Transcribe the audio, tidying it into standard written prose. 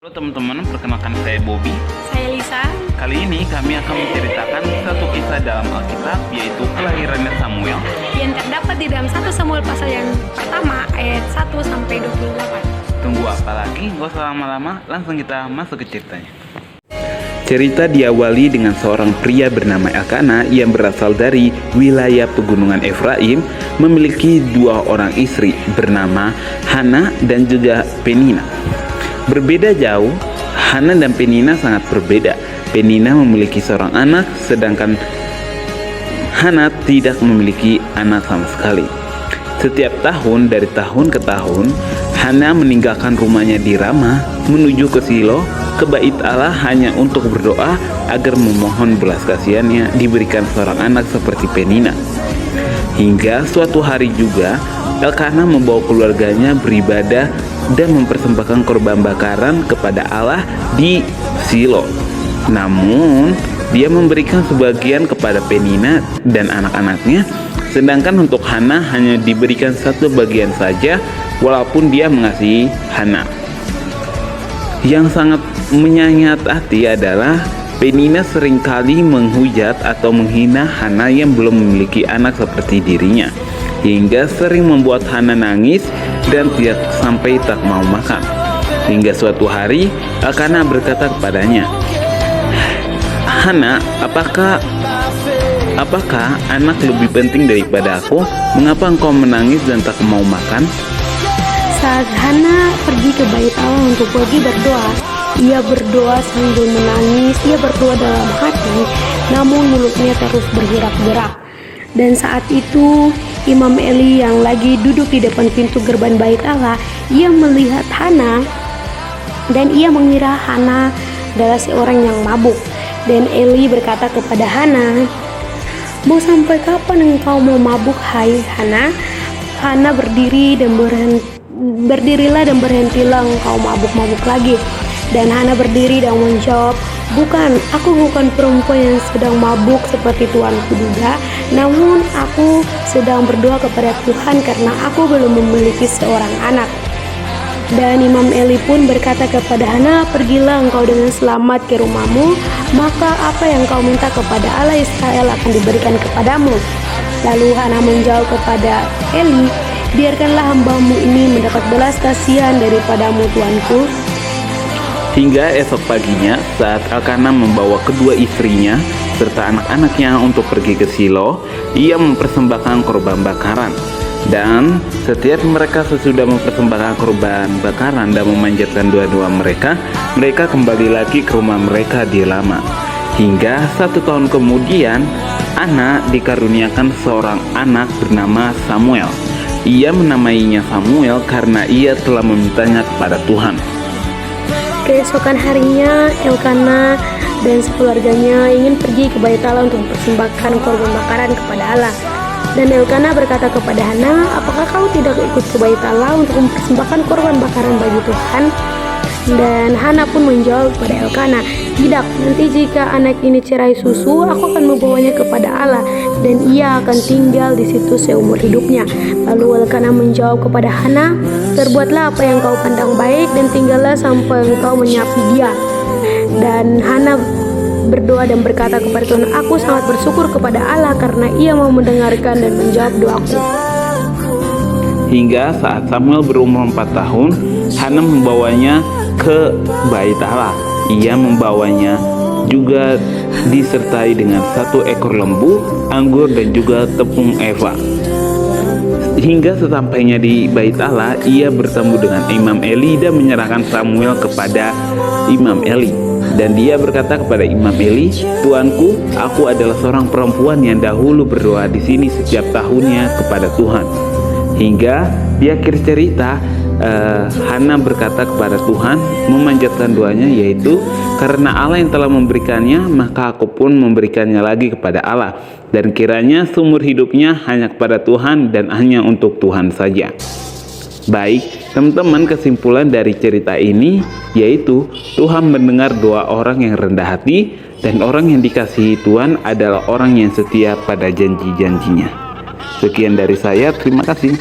Halo teman-teman, perkenalkan saya Bobby. Saya Lisa. Kali ini kami akan menceritakan satu kisah dalam Alkitab, yaitu kelahirannya Samuel. Yang terdapat di dalam 1 Samuel pasal yang pertama ayat 1 sampai 28. Tunggu apa lagi? Gak usah lama-lama, langsung kita masuk ke ceritanya. Cerita diawali dengan seorang pria bernama Elkana yang berasal dari wilayah pegunungan Efraim, memiliki dua orang istri bernama Hana dan juga Penina. Berbeda jauh, Hana dan Penina sangat berbeda. Penina memiliki seorang anak, sedangkan Hana tidak memiliki anak sama sekali. Setiap tahun, dari tahun ke tahun, Hana meninggalkan rumahnya di Rama menuju ke Silo, ke bait Allah hanya untuk berdoa agar memohon belas kasihannya diberikan seorang anak seperti Penina. Hingga suatu hari juga, Elkana membawa keluarganya beribadah dan mempersembahkan korban bakaran kepada Allah di Silo. Namun, dia memberikan sebagian kepada Penina dan anak-anaknya, sedangkan untuk Hana hanya diberikan satu bagian saja, walaupun dia mengasihi Hana. Yang sangat menyayat hati adalah Penina seringkali menghujat atau menghina Hana yang belum memiliki anak seperti dirinya, hingga sering membuat Hana nangis dan sampai tak mau makan. Hingga suatu hari Elkana berkata kepadanya, "Hana, apakah anak lebih penting daripada aku? Mengapa engkau menangis dan tak mau makan?" Saat Hana pergi ke bait Allah untuk pergi berdoa, ia berdoa sambil menangis. Ia berdoa dalam hati, namun mulutnya terus bergerak-gerak. Dan saat itu Imam Eli yang lagi duduk di depan pintu gerbang bait Allah, ia melihat Hana dan ia mengira Hana adalah seorang yang mabuk. Dan Eli berkata kepada Hana, "Mau sampai kapan engkau mau mabuk, hai Hana?" Hana berdirilah dan berhentilah engkau mabuk-mabuk lagi. Dan Hana berdiri dan menjawab, "Bukan, aku bukan perempuan yang sedang mabuk seperti tuanku duga, namun aku sedang berdoa kepada Tuhan karena aku belum memiliki seorang anak." Dan Imam Eli pun berkata kepada Hana, "Pergilah engkau dengan selamat ke rumahmu, maka apa yang kau minta kepada Allah Israel akan diberikan kepadamu." Lalu Hana menjawab kepada Eli, "Biarkanlah hambamu ini mendapat belas kasihan daripadamu, tuanku." Hingga esok paginya, saat Elkana membawa kedua istrinya serta anak-anaknya untuk pergi ke Silo, ia mempersembahkan korban bakaran. Dan setiap mereka sesudah mempersembahkan korban bakaran dan memanjatkan doa-doa mereka kembali lagi ke rumah mereka di Rama. Hingga 1 tahun kemudian, Hana dikaruniakan seorang anak bernama Samuel. Ia menamainya Samuel karena ia telah memintanya kepada Tuhan. Keesokan harinya, Elkana dan sekeluarganya ingin pergi ke bait Allah untuk mempersembahkan korban bakaran kepada Allah. Dan Elkana berkata kepada Hana, "Apakah kau tidak ikut ke bait Allah untuk mempersembahkan korban bakaran bagi Tuhan?" Dan Hana pun menjawab kepada Elkana, "Tidak, nanti jika anak ini cerai susu, aku akan membawanya kepada Allah dan ia akan tinggal di situ seumur hidupnya." Lalu Elkana menjawab kepada Hana, "Perbuatlah apa yang kau pandang baik dan tinggallah sampai engkau menyapi dia." Dan Hana berdoa dan berkata kepada Tuhan, "Aku sangat bersyukur kepada Allah karena ia mau mendengarkan dan menjawab doaku." Hingga saat Samuel berumur 4 tahun, Hana membawanya ke bait Allah. Ia membawanya juga disertai dengan 1 ekor lembu, anggur dan juga tepung eva. Hingga sesampainya di bait Allah, ia bertemu dengan Imam Eli dan menyerahkan Samuel kepada Imam Eli. Dan dia berkata kepada Imam Eli, "Tuanku, aku adalah seorang perempuan yang dahulu berdoa di sini setiap tahunnya kepada Tuhan." Hingga di akhir cerita, Hana berkata kepada Tuhan, memanjatkan doanya, yaitu, "Karena Allah yang telah memberikannya, maka aku pun memberikannya lagi kepada Allah. Dan kiranya seumur hidupnya hanya kepada Tuhan dan hanya untuk Tuhan saja." Baik, teman-teman, kesimpulan dari cerita ini yaitu Tuhan mendengar doa orang yang rendah hati, dan orang yang dikasihi Tuhan adalah orang yang setia pada janji-janjinya. Sekian dari saya, terima kasih.